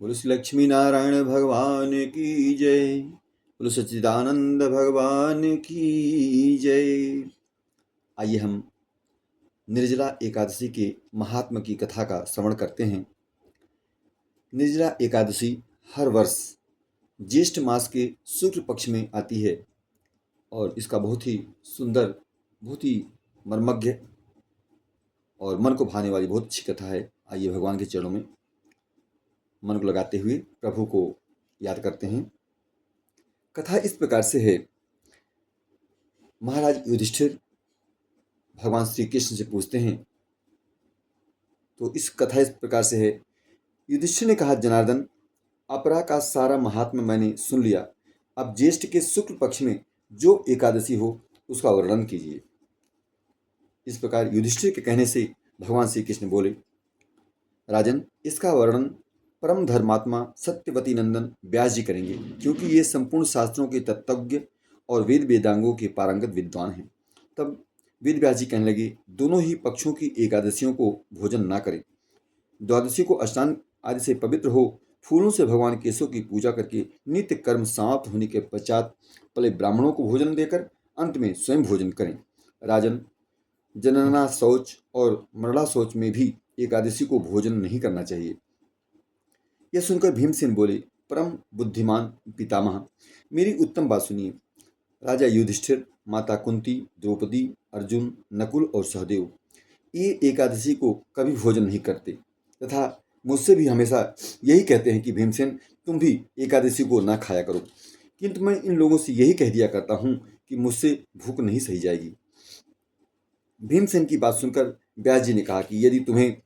बोलो श्री लक्ष्मी नारायण भगवान की जय। बोलो सच्चिदानंद भगवान की जय। आइए हम निर्जला एकादशी के महात्म की कथा का श्रवण करते हैं। निर्जला एकादशी हर वर्ष ज्येष्ठ मास के शुक्ल पक्ष में आती है और इसका बहुत ही सुंदर, बहुत ही मर्मज्ञ और मन को भाने वाली बहुत अच्छी कथा है। आइए भगवान के चरणों में मन को लगाते हुए प्रभु को याद करते हैं। कथा इस प्रकार से है। महाराज युधिष्ठिर भगवान श्री कृष्ण से पूछते हैं। तो इस कथा इस प्रकार से है। युधिष्ठिर ने कहा, जनार्दन, अपरा का सारा महात्म्य मैंने सुन लिया। अब ज्येष्ठ के शुक्ल पक्ष में जो एकादशी हो उसका वर्णन कीजिए। इस प्रकार युधिष्ठिर के कहने से भगवान श्री कृष्ण बोले, राजन, इसका वर्णन परम धर्मात्मा सत्यवती नंदन व्यास जी करेंगे, क्योंकि ये संपूर्ण शास्त्रों के तत्वज्ञ और वेद वेदांगों के पारंगत विद्वान हैं। तब वेद व्यास जी कहने लगे, दोनों ही पक्षों की एकादशियों को भोजन ना करें। द्वादशी को स्नान आदि से पवित्र हो फूलों से भगवान केशव की पूजा करके नित्य कर्म समाप्त होने के पश्चात पहले ब्राह्मणों को भोजन देकर अंत में स्वयं भोजन करें। राजन, जनना शौच और मरणा शौच में भी एकादशी को भोजन नहीं करना चाहिए। यह सुनकर भीमसेन बोले, परम बुद्धिमान पितामह, मेरी उत्तम बात सुनिए। राजा युधिष्ठिर, माता कुंती, द्रौपदी, अर्जुन, नकुल और सहदेव ये एकादशी को कभी भोजन नहीं करते तथा मुझसे भी हमेशा यही कहते हैं कि भीमसेन, तुम भी एकादशी को ना खाया करो। किंतु मैं इन लोगों से यही कह दिया करता हूँ कि मुझसे भूख नहीं सही जाएगी। भीमसेन की बात सुनकर व्यास जी ने कहा कि यदि तुम्हें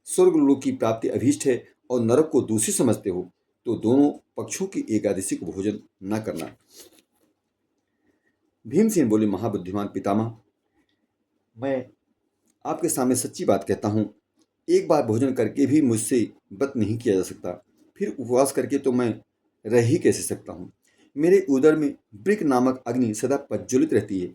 स्वर्गलोक की प्राप्ति अभीष्ट है और नरक को दूषित समझते हो तो दोनों पक्षों की एकादशी को भोजन न करना। भीमसेन बोले, महाबुद्धिमान पितामह, मैं आपके सामने सच्ची बात कहता हूँ। एक बार भोजन करके भी मुझसे व्रत नहीं किया जा सकता, फिर उपवास करके तो मैं रह ही कैसे सकता हूँ। मेरे उदर में वृक नामक अग्नि सदा प्रज्वलित रहती है,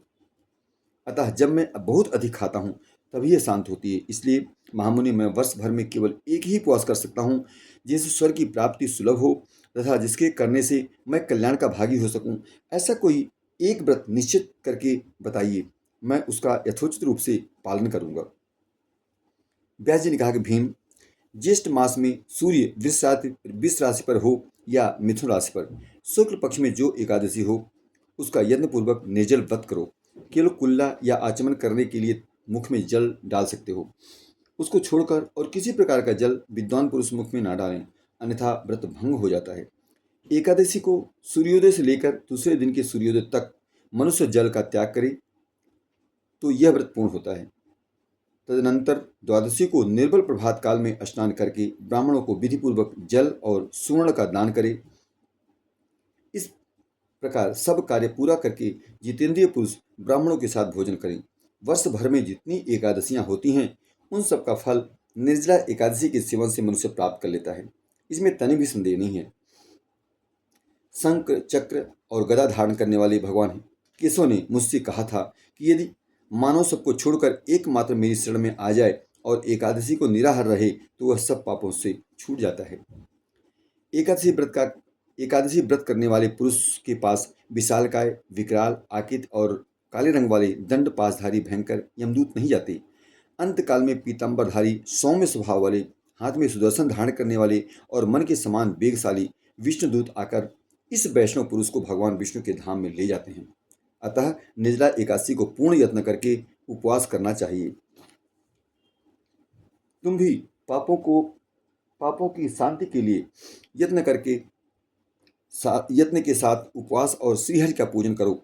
अतः जब मैं बहुत अधिक खाता हूँ तभी यह शांत होती है। इसलिए महामुनि, मैं वर्ष भर में केवल एक ही उपवास कर सकता हूँ जिससे स्वर्ग की प्राप्ति सुलभ हो तथा जिसके करने से मैं कल्याण का भागी हो सकूँ। ऐसा कोई एक व्रत निश्चित करके बताइए, मैं उसका यथोचित रूप से पालन करूँगा। व्यास जी ने कहा कि भीम, ज्येष्ठ मास में सूर्य वृष राशि पर हो या मिथुन राशि पर, शुक्ल पक्ष में जो एकादशी हो उसका यत्न पूर्वक निर्जल व्रत करो। केवल कुल्ला या आचमन करने के लिए मुख में जल डाल सकते हो, उसको छोड़कर और किसी प्रकार का जल विद्वान पुरुष मुख में ना डालें, अन्यथा व्रत भंग हो जाता है। एकादशी को सूर्योदय से लेकर दूसरे दिन के सूर्योदय तक मनुष्य जल का त्याग करे तो यह व्रत पूर्ण होता है। तदनंतर द्वादशी को निर्बल प्रभात काल में स्नान करके ब्राह्मणों को विधिपूर्वक जल और सुवर्ण का दान करे। इस प्रकार सब कार्य पूरा करके जितेंद्रिय पुरुष ब्राह्मणों के साथ भोजन करें। वर्ष भर में जितनी एकादशियां होती हैं उन सब का फल निर्जला एकादशी के सेवन से मनुष्य प्राप्त कर लेता है, इसमें तनि भी संदेह नहीं है। शंख, चक्र और गदा धारण करने वाले भगवान केशव ने मुझसे कहा था कि यदि मानव सबको छोड़कर एकमात्र मेरी शरण में आ जाए और एकादशी को निराहार रहे तो वह सब पापों से छूट जाता है। एकादशी व्रत करने वाले पुरुष के पास विशालकाय, विकराल आकृति और काले रंग वाले दंड पासधारी भयंकर यमदूत नहीं जाते। अंत काल में पीताम्बरधारी, सौम्य स्वभाव वाले, हाथ में सुदर्शन धारण करने वाले और मन के समान वेगशाली विष्णुदूत आकर इस वैष्णव पुरुष को भगवान विष्णु के धाम में ले जाते हैं। अतः निर्जला एकादशी को पूर्ण यत्न करके उपवास करना चाहिए। तुम भी पापों की शांति के लिए यत्न के साथ उपवास और श्रीहरि का पूजन करो।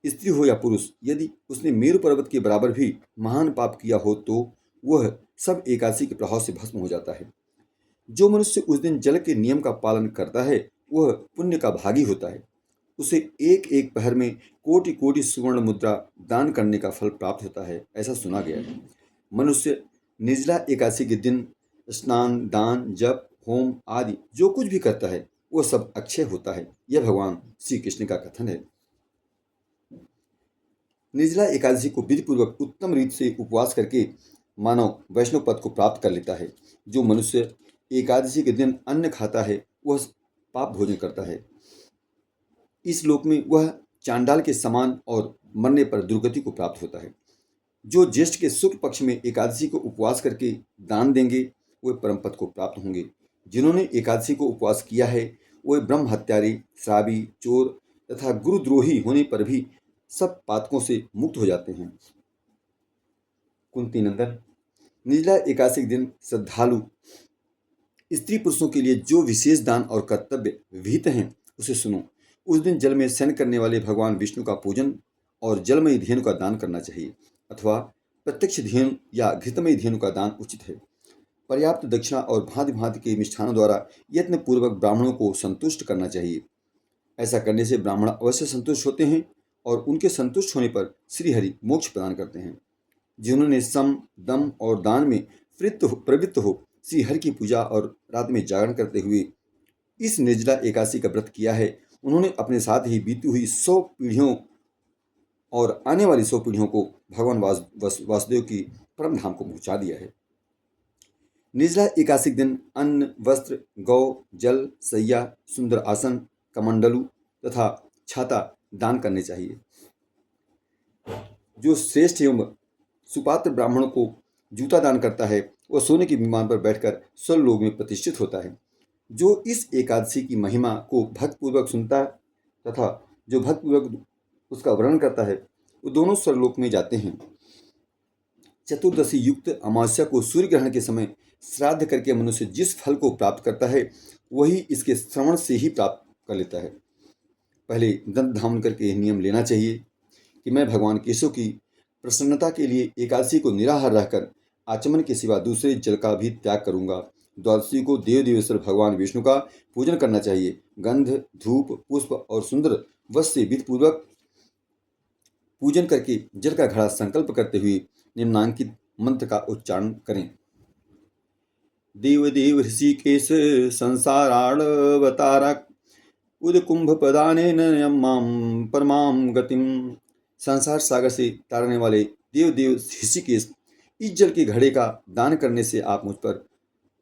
स्त्री हो या पुरुष, यदि उसने मेरु पर्वत के बराबर भी महान पाप किया हो तो वह सब एकादशी के प्रभाव से भस्म हो जाता है। जो मनुष्य उस दिन जल के नियम का पालन करता है वह पुण्य का भागी होता है। उसे एक एक पहर में कोटि कोटि सुवर्ण मुद्रा दान करने का फल प्राप्त होता है, ऐसा सुना गया है। मनुष्य निर्जला एकादशी के दिन स्नान, दान, जप, होम आदि जो कुछ भी करता है वह सब अक्षय होता है। यह भगवान श्री कृष्ण का कथन है। निर्जला एकादशी को विधिपूर्वक उत्तम रीत से उपवास करके मानव वैष्णव पद को प्राप्त कर लेता है। जो मनुष्य एकादशी के दिन अन्न खाता है वह पाप भोजन करता है। इस लोक में वह चांडाल के समान और मरने पर दुर्गति को प्राप्त होता है। जो ज्येष्ठ के शुक्ल पक्ष में एकादशी को उपवास करके दान देंगे वे परम पद को प्राप्त होंगे। जिन्होंने एकादशी को उपवास किया है वे ब्रह्म हत्यारी, श्रावी, चोर तथा गुरुद्रोही होने पर भी सब पातकों से मुक्त हो जाते हैं। कुंती नंदन, निर्जला एकादशी के दिन श्रद्धालु स्त्री पुरुषों के लिए जो विशेष दान और कर्तव्य विहित हैं उसे सुनो। उस दिन जल में शयन करने वाले भगवान विष्णु का पूजन और जलमयी धेनु का दान करना चाहिए, अथवा प्रत्यक्ष धेनु या घृतमयी धेनु का दान उचित है। पर्याप्त दक्षिणा और भांति भांति के मिष्ठानों द्वारा यत्न पूर्वक ब्राह्मणों को संतुष्ट करना चाहिए। ऐसा करने से ब्राह्मण अवश्य संतुष्ट होते हैं और उनके संतुष्ट होने पर श्रीहरि मोक्ष प्रदान करते हैं। जिन्होंने सम, दम और दान में प्रवृत्त हो श्रीहरि की पूजा और रात में जागरण करते हुए इस निर्जला एकादशी का व्रत किया है, उन्होंने अपने साथ ही बीती हुई 100 पीढ़ियों और आने वाली 100 पीढ़ियों को भगवान वासुदेव की परम धाम को पहुंचा दिया है। निर्जला एकादशी के दिन अन्न, वस्त्र, गौ, जल, सैया, सुंदर आसन, कमंडलू तथा छाता दान करने चाहिए। जो श्रेष्ठ एवं सुपात्र ब्राह्मणों को जूता दान करता है वह सोने के विमान पर बैठकर स्वर्गलोक में प्रतिष्ठित होता है। जो इस एकादशी की महिमा को भक्तिपूर्वक सुनता तथा जो भक्तिपूर्वक उसका वर्णन करता है वो दोनों स्वर्गलोक में जाते हैं। चतुर्दशी युक्त अमावस्या को सूर्य ग्रहण के समय श्राद्ध करके मनुष्य जिस फल को प्राप्त करता है वही इसके श्रवण से ही प्राप्त कर लेता है। पहले दंत धावन करके यह नियम लेना चाहिए कि मैं भगवान केशव की प्रसन्नता के लिए एकादशी को निराहार रहकर आचमन के सिवा दूसरे जल का भी त्याग करूंगा। द्वादशी को देव देवेश्वर भगवान विष्णु का पूजन करना चाहिए। गंध, धूप, पुष्प और सुंदर वस्त्र से विधिपूर्वक पूजन करके जल का घड़ा संकल्प करते हुए निम्नांकित मंत्र का उच्चारण करें। देव देव ऋषिकेश संसारावतारक उदकुंभ पदाने माम परमाम गतिम। संसार सागर से तारने वाले देव देव ऋषिकेश, इस जल के घड़े का दान करने से आप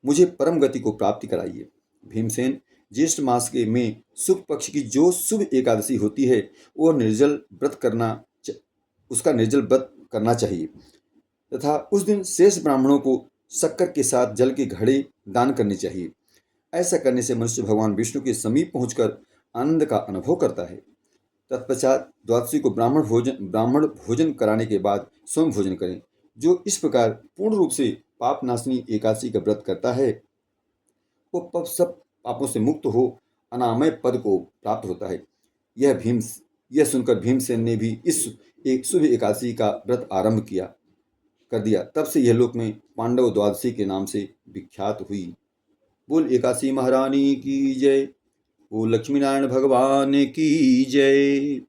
मुझे परम गति को प्राप्ति कराइए। भीमसेन, ज्येष्ठ मास के में शुक्ल पक्ष की जो शुभ एकादशी होती है वह उसका निर्जल व्रत करना चाहिए तथा उस दिन शेष ब्राह्मणों को शक्कर के साथ जल के घड़े दान करने चाहिए। ऐसा करने से मनुष्य भगवान विष्णु के समीप पहुंचकर आनंद का अनुभव करता है। तत्पश्चात द्वादशी को ब्राह्मण भोजन कराने के बाद स्वयं भोजन करें। जो इस प्रकार पूर्ण रूप से पाप नाशनी एकादशी का व्रत करता है वो सब पापों से मुक्त हो अनामय पद को प्राप्त होता है। यह सुनकर भीमसेन ने भी इस एक शुभ एकादशी का व्रत आरंभ कर दिया। तब से यह लोक में पांडव द्वादशी के नाम से विख्यात हुई। बोल एकादशी महारानी की जय। बोल लक्ष्मी नारायण भगवान की जय।